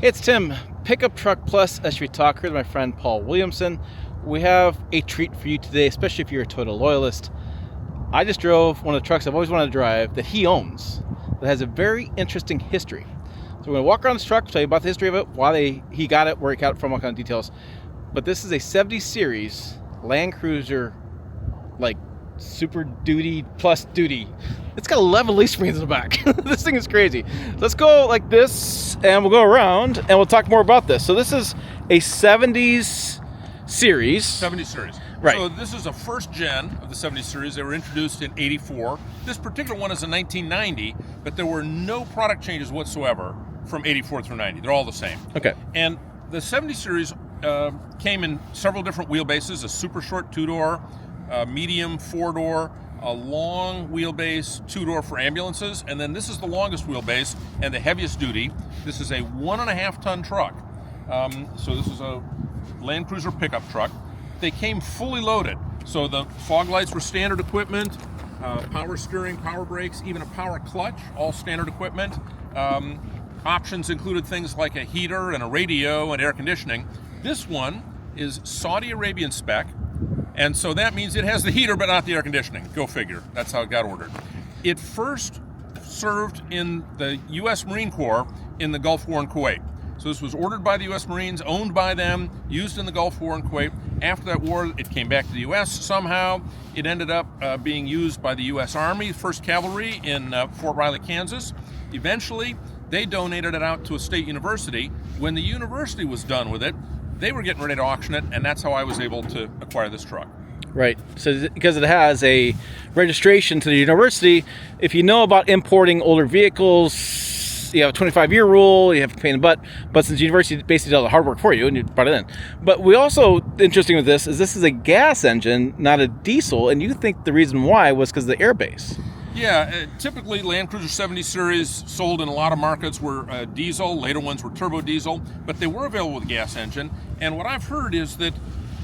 Hey, it's Tim, Pickup Truck Plus SUV Talker with my friend Paul Williamson. We have a treat for you today, especially if you're a Toyota loyalist. I just drove one of the trucks I've always wanted to drive that he owns that has a very interesting history. So we're going to walk around this truck, tell you about the history of it, why he got it, where he got it from, all kind of details. But this is a 70 series Land Cruiser, like Super Duty plus Duty. It's got 11 leaf springs in the back. This thing is crazy. Let's go like this, and we'll go around, and we'll talk more about this. So this is a 70s series. 70 series. Right. So this is a first gen of the 70 series. They were introduced in 84. This particular one is in 1990, but there were no product changes whatsoever from 84 through 90. They're all the same. Okay. And the 70 series came in several different wheelbases, a super short two-door, a medium four-door, a long wheelbase two-door for ambulances, and then this is the longest wheelbase and the heaviest duty. This is a 1.5 ton truck. So this is a Land Cruiser pickup truck. They came fully loaded. So the fog lights were standard equipment, power steering, power brakes, even a power clutch, all standard equipment. Options included things like a heater and a radio and air conditioning. This one is Saudi Arabian spec, and so that means it has the heater but not the air conditioning. Go figure. That's how it got ordered. It first served in the U.S. Marine Corps in the Gulf War in Kuwait. So this was ordered by the U.S. Marines, owned by them, used in the Gulf War in Kuwait. After that war, it came back to the U.S. somehow. It ended up being used by the U.S. Army, 1st Cavalry in Fort Riley, Kansas. Eventually, they donated it out to a state university. When the university was done with it, they were getting ready to auction it, and that's how I was able to acquire this truck. Right. So because it has a registration to the university, if you know about importing older vehicles, you have a 25-year rule, you have to pay in the butt. But since the university basically did all the hard work for you and you brought it in. But we also, interesting with this is a gas engine, not a diesel. And you think the reason why was because of the airbase. Yeah, typically Land Cruiser 70 series sold in a lot of markets were diesel. Later ones were turbo diesel, but they were available with a gas engine. And what I've heard is that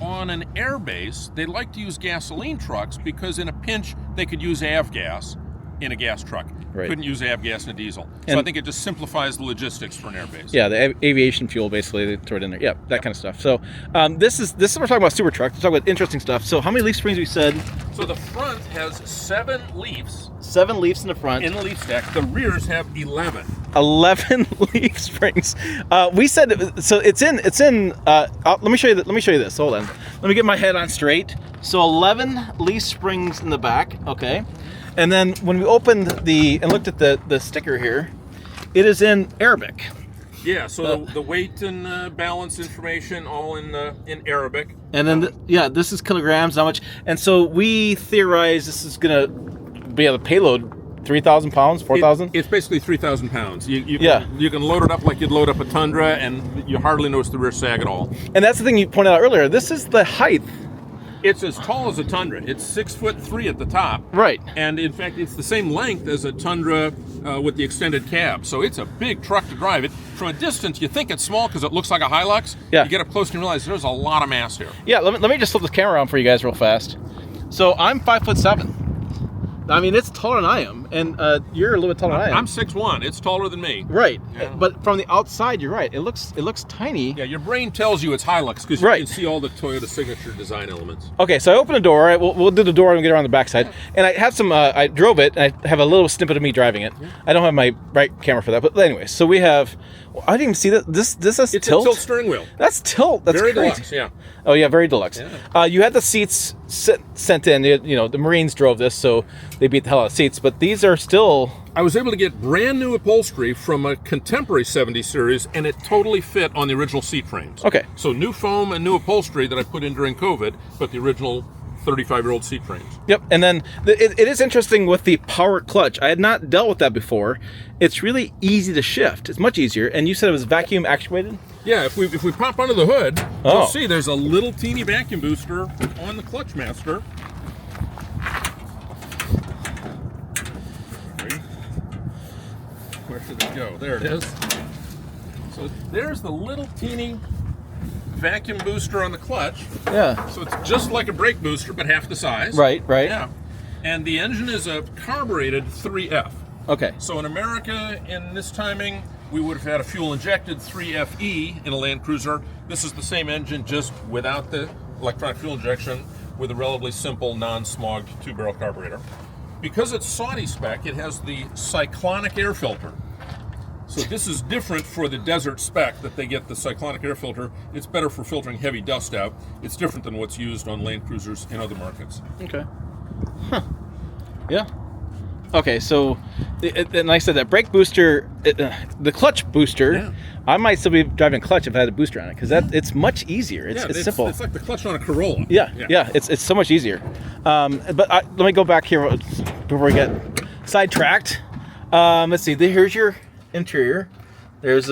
on an airbase, they like to use gasoline trucks because in a pinch, they could use avgas in a gas truck. Right. Couldn't use avgas in a diesel. So And I think it just simplifies the logistics for an airbase. Yeah, the aviation fuel, basically, they throw it in there. Yeah, that kind of stuff. So this is we're talking about super truck. We're talking about interesting stuff. So how many leaf springs we said? So the front has 7 leaves 7 leaves in the front. in the leaf stack. The rears have 11. 11 leaf springs. We said so. It's in. Let me show you. Let me show you this. Hold on. Let me get my head on straight. So 11 leaf springs in the back. Okay. And then when we opened and looked at the sticker here, it is in Arabic. Yeah, so the weight and balance information all in Arabic. And then this is kilograms, how much. And so we theorize this is gonna be a payload 3,000 pounds, 4,000. It's basically 3,000 pounds. You can load it up like you'd load up a Tundra, and you hardly notice the rear sag at all. And that's the thing you pointed out earlier. This is the height. It's as tall as a Tundra. It's 6'3" at the top. Right. And in fact, it's the same length as a Tundra with the extended cab. So it's a big truck to drive. It from a distance, you think it's small because it looks like a Hilux. Yeah. You get up close and you realize there's a lot of mass here. Yeah. Let me just flip this camera around for you guys real fast. So I'm 5'7". I mean, it's taller than I am, and you're a little bit taller than I am. I'm 6'1". It's taller than me. Right. Yeah. But from the outside, you're right. It looks tiny. Yeah, your brain tells you it's Hilux because you Right. can see all the Toyota signature design elements. Okay, so I open the door. We'll do the door and get around the backside. And I have some. I drove it, and I have a little snippet of me driving it. I don't have my right camera for that, but anyway. So we have. I didn't even see that. This is It's tilt. a tilt steering wheel. That's tilt. That's Very crazy. deluxe, yeah. Oh yeah, very deluxe. Yeah. You had the seats sent in. The Marines drove this, so they beat the hell out of seats. But these are still. I was able to get brand new upholstery from a contemporary 70 series, and it totally fit on the original seat frames. Okay. So new foam and new upholstery that I put in during COVID, but the original 35-year-old seat frames. Yep, and then it is interesting with the power clutch. I had not dealt with that before. It's really easy to shift. It's much easier. And you said it was vacuum actuated? Yeah, if we pop under the hood, Oh. you'll see there's a little teeny vacuum booster on the clutch master. Where should it go? There it is. So there's the little teeny vacuum booster on the clutch. Yeah. So it's just like a brake booster, but half the size. Right. Yeah. And the engine is a carbureted 3F. Okay. So in America, in this timing, we would have had a fuel-injected 3FE in a Land Cruiser. This is the same engine, just without the electronic fuel injection, with a relatively simple, non-smogged 2-barrel carburetor. Because it's Saudi spec, it has the cyclonic air filter. So this is different for the desert spec, that they get the cyclonic air filter. It's better for filtering heavy dust out. It's different than what's used on Land Cruisers in other markets. Okay. Huh. Yeah. Okay, so, and like I said, that brake booster, the clutch booster, Yeah. I might still be driving clutch if I had a booster on it, because it's much easier. It's simple. It's like the clutch on a Corolla. Yeah. It's so much easier. But let me go back here before we get sidetracked. Let's see. Here's your interior. There's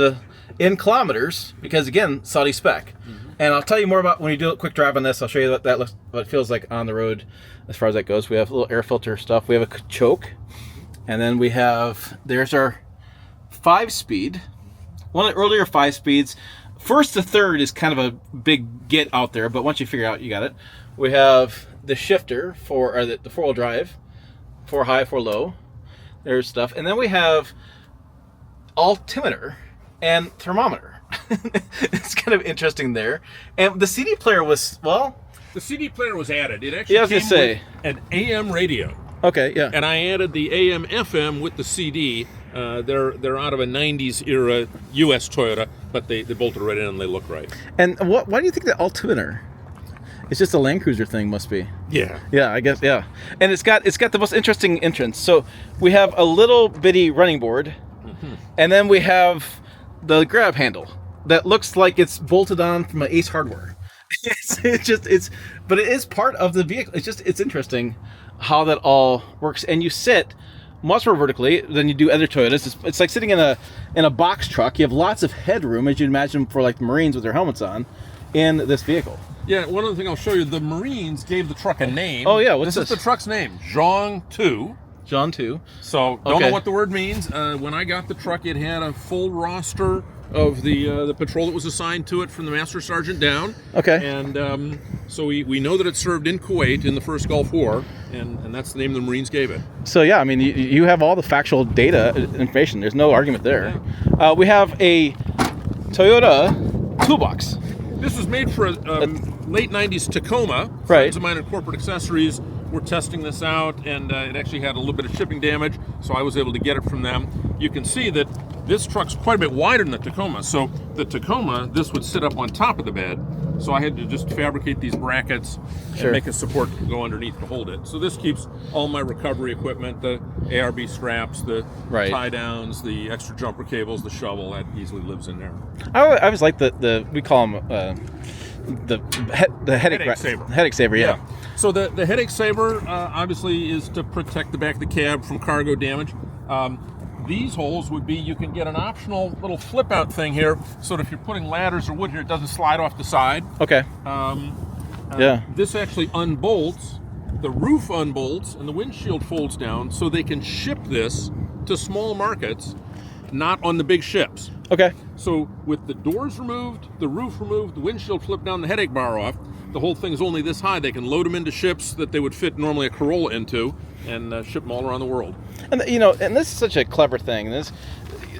in kilometers, because again, Saudi spec. And I'll tell you more about when you do a quick drive on this. I'll show you what that looks, what it feels like on the road as far as that goes. We have a little air filter stuff. We have a choke, and then there's our 5-speed. One of the earlier 5-speeds. First to third is kind of a big get out there, but once you figure out, you got it. We have the shifter for the 4-wheel drive, 4 high, 4 low. There's stuff, and then we have altimeter and thermometer. It's kind of interesting there. And the CD player was, the CD player was added. It actually I was came gonna say, with an AM radio. Okay, yeah. And I added the AM FM with the CD. They're out of a 90s era US Toyota, but they bolted right in and they look right. And why do you think the altimeter? It's just a Land Cruiser thing, must be. Yeah. Yeah, I guess, yeah. And it's got the most interesting entrance. So we have a little bitty running board, and then we have the grab handle that looks like it's bolted on from an Ace Hardware. But it is part of the vehicle. It's interesting how that all works. And you sit much more vertically than you do other Toyotas. It's like sitting in a box truck. You have lots of headroom, as you'd imagine for like the Marines with their helmets on, in this vehicle. Yeah, one other thing I'll show you, the Marines gave the truck a name. Oh yeah, what's this? This is the truck's name, Zhong 2. John 2. So, don't know what the word means. When I got the truck, it had a full roster of the patrol that was assigned to it from the Master Sergeant down. Okay. And so we know that it served in Kuwait in the first Gulf War, and that's the name the Marines gave it. So, yeah, I mean, you have all the factual data information. There's no argument there. Yeah. We have a Toyota toolbox. This was made for a late 90s Tacoma. Right. Friends of mine at Corporate Accessories were testing this out, and it actually had a little bit of shipping damage, so I was able to get it from them. You can see that this truck's quite a bit wider than the Tacoma. So the Tacoma, this would sit up on top of the bed, so I had to just fabricate these brackets and make a support go underneath to hold it. So this keeps all my recovery equipment, the ARB straps, the tie downs, the extra jumper cables, the shovel, that easily lives in there. I always like the we call them the headache saver. Headache saver, yeah. So the headache saver obviously is to protect the back of the cab from cargo damage. These holes would be, you can get an optional little flip out thing here, so that if you're putting ladders or wood here, it doesn't slide off the side. Okay. This actually unbolts, the roof unbolts, and the windshield folds down, so they can ship this to small markets, not on the big ships. Okay. So with the doors removed, the roof removed, the windshield flipped down, the headache bar off, the whole thing is only this high. They can load them into ships that they would fit normally a Corolla into, and ship them all around the world. And and this is such a clever thing. This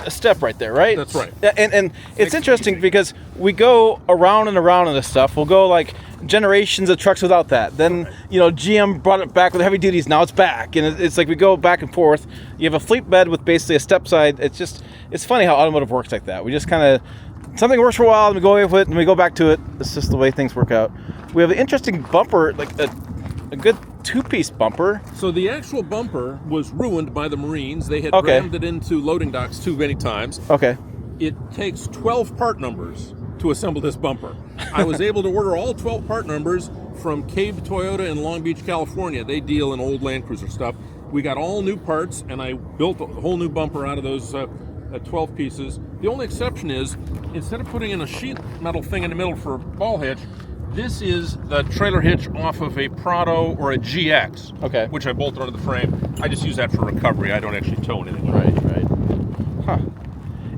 a step right there, right? That's right. And it's interesting because we go around and around in this stuff. We'll go like generations of trucks without that. Then GM brought it back with heavy duties. Now it's back, and it's like we go back and forth. You have a fleet bed with basically a step side. It's funny how automotive works like that. We just kind of something works for a while, and we go away with it, and we go back to it. It's just the way things work out. We have an interesting bumper, like a good 2-piece bumper. So the actual bumper was ruined by the Marines. They had rammed it into loading docks too many times. Okay. It takes 12 part numbers to assemble this bumper. I was able to order all 12 part numbers from Cave Toyota in Long Beach, California. They deal in old Land Cruiser stuff. We got all new parts, and I built a whole new bumper out of those 12 pieces. The only exception is, instead of putting in a sheet metal thing in the middle for a ball hitch, this is the trailer hitch off of a Prado or a GX, which I bolted onto the frame. I just use that for recovery. I don't actually tow anything. Right. Huh.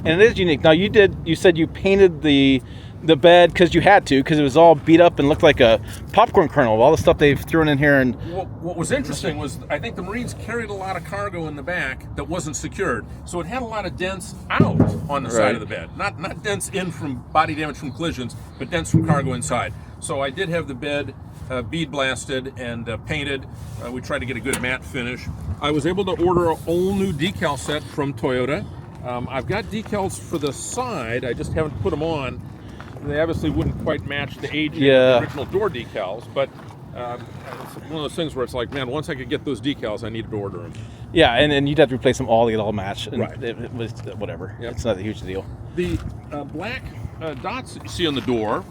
And it is unique. Now you said you painted the the bed because you had to, because it was all beat up and looked like a popcorn kernel of all the stuff they've thrown in here. And what was interesting was I think the Marines carried a lot of cargo in the back that wasn't secured, so it had a lot of dents out on the side of the bed. Not dents in from body damage from collisions, but dents from cargo inside. So I did have the bed bead blasted and painted. We tried to get a good matte finish. I was able to order an all new decal set from Toyota. I've got decals for the side, I just haven't put them on. They obviously wouldn't quite match the aging of the original door decals, but it's one of those things where it's like, man, once I could get those decals, I needed to order them. Yeah, and you'd have to replace them all to get all matched. And right. It was whatever. Yep. It's not a huge deal. The black dots that you see on the door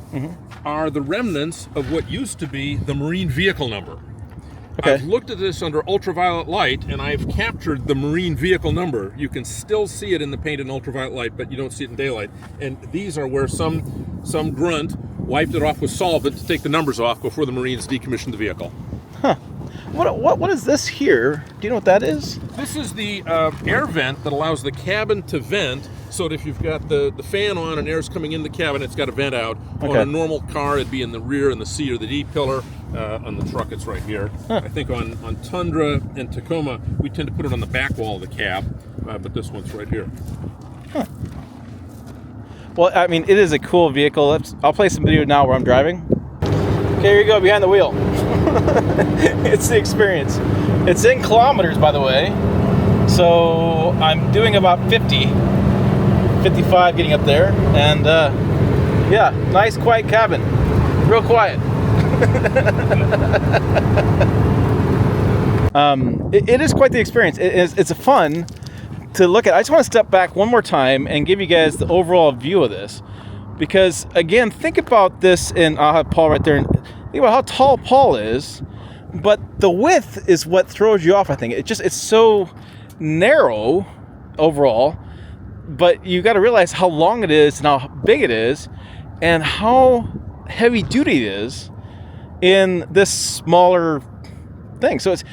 are the remnants of what used to be the Marine vehicle number. Okay. I've looked at this under ultraviolet light, and I've captured the Marine vehicle number. You can still see it in the paint in ultraviolet light, but you don't see it in daylight. And these are where some grunt wiped it off with solvent to take the numbers off before the Marines decommissioned the vehicle. Huh. What is this here? Do you know what that is? This is the air vent that allows the cabin to vent, so that if you've got the fan on and air's coming in the cabin, it's got a vent out. Okay. On a normal car, it'd be in the rear, in the C or the D pillar. On the truck, it's right here. Huh. I think on Tundra and Tacoma, we tend to put it on the back wall of the cab, but this one's right here. Huh. Well, I mean, it is a cool vehicle. I'll play some video now where I'm driving. Okay, here you go, behind the wheel. It's the experience. It's in kilometers, by the way. So I'm doing about 50, 55 getting up there. And yeah, nice quiet cabin. Real quiet. It is quite the experience. It's a fun to look at. I just want to step back one more time and give you guys the overall view of this, because again, think about this, and I'll have Paul right there, and think about how tall Paul is, but the width is what throws you off. I think it's so narrow overall, but you got to realize how long it is and how big it is and how heavy duty it is in this smaller thing. So it's,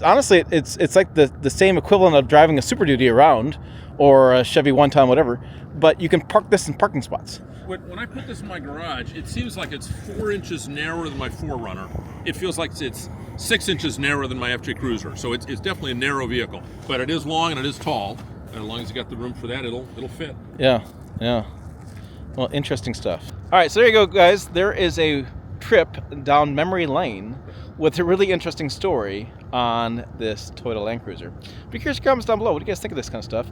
honestly, it's like the same equivalent of driving a Super Duty around or a Chevy one-ton, whatever, but you can park this in parking spots. When I put this in my garage, it seems like it's 4 inches narrower than my 4Runner. It feels like it's 6 inches narrower than my FJ Cruiser. So it's definitely a narrow vehicle, but it is long and it is tall. And as long as you got the room for that, it'll fit. Yeah. Well, interesting stuff. All right, so there you go, guys. There is a trip down memory lane with a really interesting story on this Toyota Land Cruiser. Be curious in your comments down below. What do you guys think of this kind of stuff?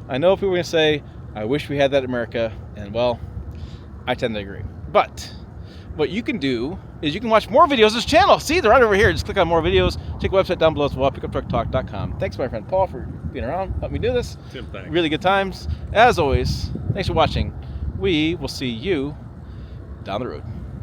I know people are going to say, I wish we had that in America, and well, I tend to agree. But what you can do is you can watch more videos on this channel. See, they're right over here. Just click on more videos. Check the website down below as well, pickuptrucktalk.com. Thanks to my friend Paul for being around, helping me do this. Tim, thanks. Really good times. As always, thanks for watching. We will see you down the road.